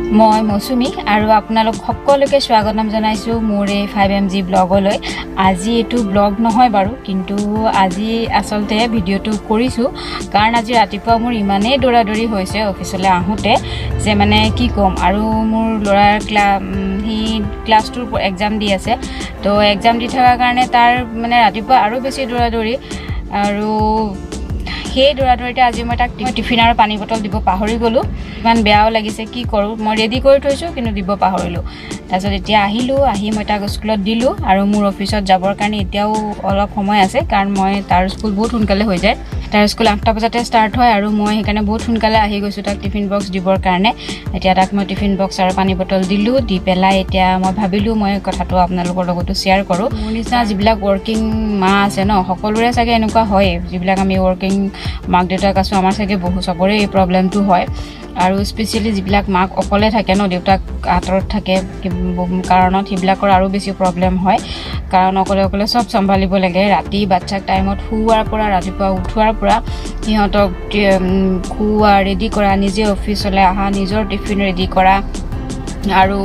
মই মৌচুমী আৰু আপোনালোক সকলোকে স্বাগতম জনাইছো মোৰ এই 5MG ব্লগলৈ। আজি এটো ব্লগ নহয় বাৰু, কিন্তু আজি আসলতে ভিডিওটো কৰিছো কাৰণ আজি ৰাতিপুৱা মোৰ ইমানেই দৌৰাদৌৰি হৈছে অফিচলৈ আহোতে যে মানে কি কম। আৰু মোৰ ল'ৰাৰ ক্লাছ 2 এক্সাম দি আছে, তো এক্সাম দি থকাৰ কাৰণে তাৰ মানে ৰাতিপুৱা আৰু বেছি দৌৰাদৌৰি। আৰু সেই দৌৰাদৌৰিতে আজি মই তাক টিফিন আৰু পানী বটল দিব পাহৰি গ'লোঁ। ইমান বেয়াও লাগিছে, কি কৰোঁ। মই ৰেডি কৰি থৈছোঁ কিন্তু দিব পাহৰিলোঁ। তাৰপিছত এতিয়া আহি মই তাক স্কুলত দিলোঁ আৰু মোৰ অফিচত যাবৰ কাৰণে এতিয়াও অলপ সময় আছে কাৰণ মই তাৰ স্কুল বহুত সোনকালে হৈ যায়। তাৰ স্কুল 8টা বজাতে ষ্টাৰ্ট হয় আৰু মই সেইকাৰণে বহুত সোনকালে আহি গৈছোঁ তাক টিফিন বক্স দিবৰ কাৰণে। এতিয়া তাক মই টিফিন বক্স আৰু পানী বটল দিলোঁ। দি পেলাই এতিয়া মই ভাবিলোঁ মই কথাটো আপোনালোকৰ লগতো শ্বেয়াৰ কৰোঁ। মোৰ নিচিনা যিবিলাক ৱৰ্কিং মা আছে ন, সকলোৰে চাগে এনেকুৱা হয়। যিবিলাক আমি ৱৰ্কিং মাক দেউতাক আছোঁ, আমাৰ চাগে চবৰে এই প্ৰব্লেমটো হয়। আৰু স্পেচিয়েলি যিবিলাক মাক অকলে থাকে ন, দেউতাক আঁতৰত থাকে কাৰণত, সেইবিলাকৰ আৰু বেছি প্ৰব্লেম হয়। কাৰণ অকলে চব চম্ভালিব লাগে। ৰাতি বাচ্চাক টাইমত শুৱাৰ পৰা, ৰাতিপুৱা উঠোৱাৰ পৰা সিহঁতক খুওৱা, ৰেডি কৰা, নিজে অফিচলৈ অহা, নিজৰ টিফিন ৰেডি কৰা। আৰু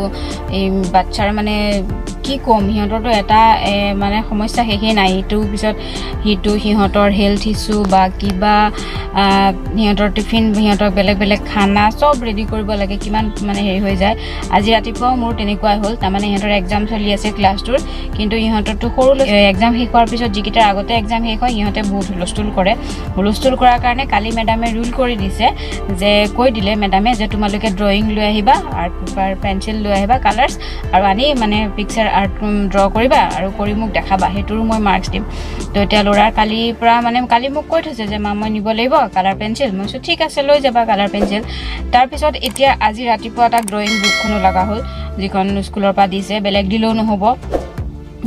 এই বাচ্চাৰ মানে কি ক'ম, সিহঁতৰতো এটা মানে সমস্যা শেষেই নাই। ইটোৰ পিছত সিটো সিহঁতৰ হেল্থ ইছ্যু বা কিবা, সিহঁতৰ টিফিন, সিহঁতৰ বেলেগ খানা চব ৰেডি কৰিব লাগে, কিমান মানে হেৰি হৈ যায়। আজি ৰাতিপুৱাও মোৰ তেনেকুৱাই হ'ল। তাৰমানে সিহঁতৰ এক্সাম চলি আছে ক্লাছ 2ৰ, কিন্তু সিহঁতৰতো সৰু এক্সাম শেষ হোৱাৰ পিছত যিকেইটাৰ আগতে এক্সাম শেষ হয় সিহঁতে বহুত হুলস্থুল কৰে। হুলস্থুল কৰাৰ কাৰণে কালি মেডামে ৰুল কৰি দিছে, যে কৈ দিলে মেডামে যে তোমালোকে ড্ৰয়িং লৈ আহিবা, আৰ্ট পেপাৰ, পেঞ্চিল লৈ আহিবা, কালাৰ্ছ, আৰু আনি মানে পিকচাৰ আৰ্ট ড্ৰ কৰিবা আৰু কৰি মোক দেখাবা, সেইটোৰো মই মাৰ্কছ দিম। তো এতিয়া ল'ৰাৰ কালিৰ পৰা মানে কালি মোক কৈ থৈছে যে মা মই নিব লাগিব কালাৰ পেঞ্চিল। মই কৈছোঁ ঠিক আছে লৈ যাবা কালাৰ পেঞ্চিল। তাৰপিছত এতিয়া আজি ৰাতিপুৱা তাক ড্ৰয়িং বুকখনো লগা হ'ল, যিখন স্কুলৰ পৰা দিছে। বেলেগ দিলেও নহ'ব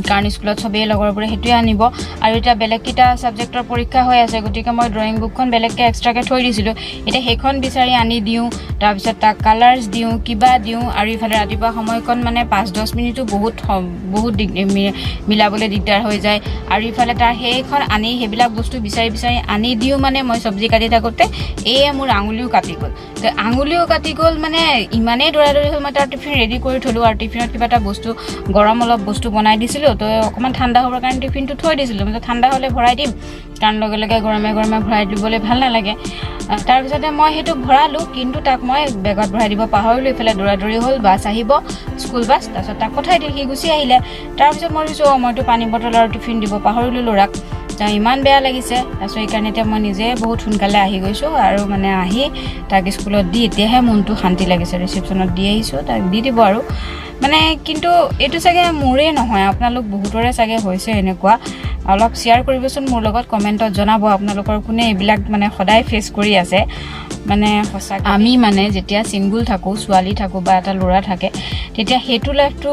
কাৰণ স্কুলত চবেই লগৰবোৰে সেইটোৱে আনিব। আৰু এতিয়া বেলেগকেইটা ছাবজেক্টৰ পৰীক্ষা হৈ আছে, গতিকে মই ড্ৰয়িং বুকখন বেলেগকৈ এক্সট্ৰাকৈ থৈ দিছিলোঁ। এতিয়া সেইখন বিচাৰি আনি দিওঁ, তাৰপিছত তাক কালাৰ্ছ দিওঁ, কিবা দিওঁ। আৰু ইফালে ৰাতিপুৱা সময়কণ মানে 5-10 মিনিটো বহুত মিলাবলৈ দিগদাৰ হৈ যায়। আৰু ইফালে তাৰ সেইখন আনি সেইবিলাক বস্তু বিচাৰি আনি দিওঁ। মানে মই চব্জি কাটি থাকোঁতে এয়ে মোৰ আঙুলিও কাটি গ'ল। তো আঙুলিও কাটি গ'ল মানে ইমানেই দৌৰাদৌৰি হ'ল। মই তাৰ টিফিন ৰেডি কৰি থলোঁ আৰু টিফিনত কিবা এটা বস্তু গৰম অলপ বস্তু বনাই দিছিলোঁ। তো অকণমান ঠাণ্ডা হ'বৰ কাৰণে টিফিনটো থৈ দিছিলোঁ। মই ঠাণ্ডা হ'লে ভৰাই দিম, কাৰণ লগে গৰমে ভৰাই দিবলৈ ভাল নালাগে। তাৰপিছতে মই সেইটো ভৰালোঁ, কিন্তু তাক মই বেগত ভৰাই দিব পাহৰিলোঁ। ইফালে দৌৰাদৌৰি হ'ল, বাছ আহিব, স্কুল বাছ। তাৰপিছত তাক পঠাই দিলোঁ, সি গুচি আহিলে। তাৰপিছত মই ভাবিছোঁ মইতো পানী বটল আৰু টিফিন দিব পাহৰিলোঁ ল'ৰাক। ইমান বেয়া লাগিছে। তাৰপিছত সেইকাৰণে এতিয়া মই নিজে বহুত সোনকালে আহি গৈছোঁ আৰু মানে আহি তাক স্কুলত দি এতিয়াহে মনটো শান্তি লাগিছে। ৰিচিপশ্যনত দি আহিছোঁ, তাক দি দিব আৰু মানে। কিন্তু এইটো চাগে মোৰেই নহয়, আপোনালোক বহুতৰে চাগে হৈছে এনেকুৱা। অলপ শ্বেয়াৰ কৰিবচোন মোৰ লগত, কমেণ্টত জনাব আপোনালোকৰ কোনে এইবিলাক মানে সদায় ফেচ কৰি আছে। মানে সঁচাকৈ আমি মানে যেতিয়া ছিংগুল থাকোঁ, ছোৱালী থাকোঁ বা এটা ল'ৰা থাকে, তেতিয়া সেইটো লাইফটো,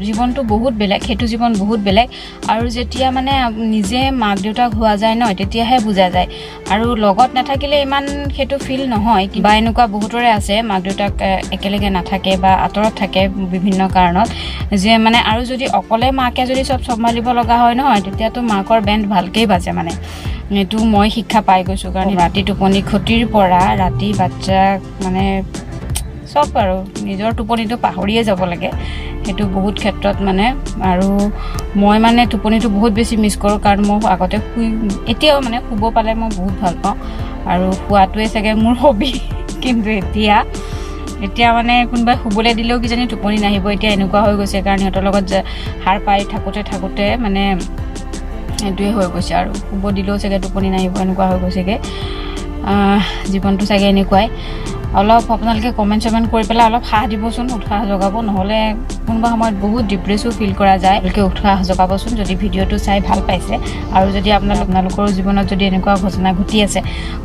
জীৱনটো বহুত বেলেগ, সেইটো জীৱন বহুত বেলেগ। আৰু যেতিয়া মানে নিজে মাক দেউতাক হোৱা যায় ন, তেতিয়াহে বুজা যায়। আৰু লগত নাথাকিলে ইমান সেইটো ফিল নহয়। কিবা এনেকুৱা বহুতৰে আছে মাক দেউতাক একেলগে নাথাকে বা আঁতৰত থাকে বিভিন্ন কাৰণত, যে মানে আৰু যদি অকলে মাকে যদি চব চম্ভালিব লগা হয় নহয়, তেতিয়াতো মাকৰ বেণ্ড ভালকেই বাজে। মানে এইটো মই শিক্ষা পাই গৈছোঁ। কাৰণ ৰাতি টোপনি ক্ষতিৰ পৰা ৰাতি বাচ্চাক মানে চব আৰু নিজৰ টোপনিটো পাহৰিয়ে যাব লাগে, সেইটো বহুত ক্ষেত্ৰত মানে। আৰু মই মানে টোপনিটো বহুত বেছি মিছ কৰোঁ, কাৰণ মই আগতে এতিয়াও মানে শুব পালে মই বহুত ভাল পাওঁ আৰু শোৱাটোৱে চাগে মোৰ হবি। কিন্তু এতিয়া মানে কোনোবাই শুবলৈ দিলেও কিজানি টোপনি নাহিব, এতিয়া এনেকুৱা হৈ গৈছে। কাৰণ সিহঁতৰ লগত সাৰ পাই থাকোঁতে মানে সেইটোৱে হৈ গৈছে। আৰু শুব দিলেও চাগে টোপনি নাহিব, এনেকুৱা হৈ গৈছেগৈ। জীৱনটো চাগে এনেকুৱাই। অলপ আপোনালোকে কমেণ্ট কৰি পেলাই অলপ সাহ দিবচোন, উৎসাহ জগাব। নহ'লে কোনোবা সময়ত বহুত ডিপ্ৰেছো ফিল কৰা যায়। আপোনালোকে উৎসাহ জগাবচোন যদি ভিডিঅ'টো চাই ভাল পাইছে। আৰু যদি আপোনালোকৰ জীৱনত যদি এনেকুৱা ঘটনা ঘটি আছে,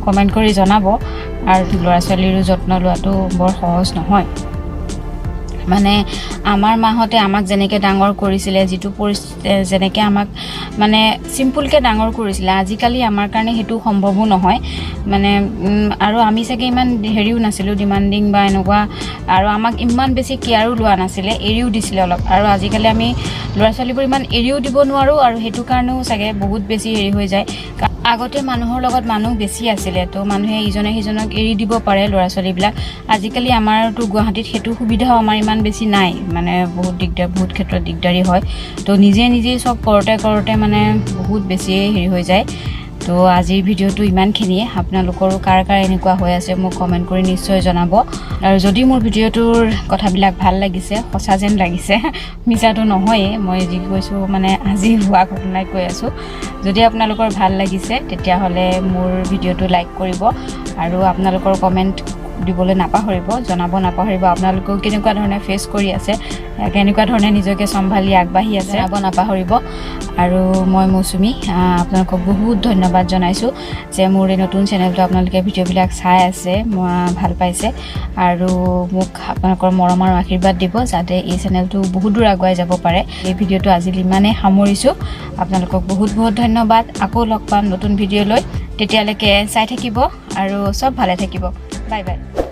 কমেণ্ট কৰি জনাব। আৰু ল'ৰা ছোৱালীৰো যত্ন লোৱাটো বৰ সহজ নহয়। মানে আমাৰ মাহঁতে আমাক যেনেকৈ ডাঙৰ কৰিছিলে, যিটো যেনেকৈ আমাক মানে চিম্পুলকৈ ডাঙৰ কৰিছিলে আজিকালি আমাৰ কাৰণে সেইটো সম্ভৱো নহয় মানে আৰু আমি চাগে ইমান হেৰিও নাছিলোঁ ডিমাণ্ডিং বা এনেকুৱা আৰু আমাক ইমান বেছি কেয়াৰো লোৱা নাছিলে এৰিও দিছিলে অলপ আৰু আজিকালি আমি ল'ৰা ছোৱালীবোৰ ইমান এৰিও দিব নোৱাৰোঁ আৰু সেইটো কাৰণেও চাগে বহুত বেছি হেৰি হৈ যায় আগতে মানুহৰ লগত মানুহ বেছি আছিলে তো মানুহে ইজনে সিজনক এৰি দিব পাৰে ল'ৰা ছোৱালীবিলাক আজিকালি আমাৰতো গুৱাহাটীত সেইটো সুবিধাও আমাৰ ইমান বেছি নাই মানে বহুত ক্ষেত্ৰত দিগদাৰী হয় তো নিজে চব কৰোঁতে মানে বহুত বেছি হেৰি হৈ যায় তো আজিৰ ভিডিঅ'টো ইমানখিনিয়ে আপোনালোকৰো কাৰ এনেকুৱা হৈ আছে মোক কমেণ্ট কৰি নিশ্চয় জনাব আৰু যদি মোৰ ভিডিঅ'টোৰ কথাবিলাক ভাল লাগিছে সঁচা যেন লাগিছে মিছাটো নহয়েই মই যি কৈছোঁ মানে আজি হোৱা ঘটনাই কৈ আছোঁ যদি আপোনালোকৰ ভাল লাগিছে তেতিয়াহ'লে মোৰ ভিডিঅ'টো লাইক কৰিব আৰু আপোনালোকৰ কমেণ্ট দিবলৈ নাপাহৰিব জনাব নাপাহৰিব আপোনালোকেও কেনেকুৱা ধৰণে ফেচ কৰি আছে কেনেকুৱা ধৰণে নিজকে চম্ভালি আগবাঢ়ি আছে জনাব নাপাহৰিব আৰু মই মৌচুমী আপোনালোকক বহুত ধন্যবাদ জনাইছোঁ যে মোৰ এই নতুন চেনেলটো আপোনালোকে ভিডিঅ'বিলাক চাই আছে ভাল পাইছে আৰু মোক আপোনালোকৰ মৰম আৰু আশীৰ্বাদ দিব যাতে এই চেনেলটো বহুত দূৰ আগুৱাই যাব পাৰে এই ভিডিঅ'টো আজি ইমানেই সামৰিছোঁ আপোনালোকক বহুত ধন্যবাদ আকৌ লগ পাম নতুন ভিডিঅ' লৈ তেতিয়ালৈকে চাই থাকিব আৰু চব ভালে থাকিব বাই বাই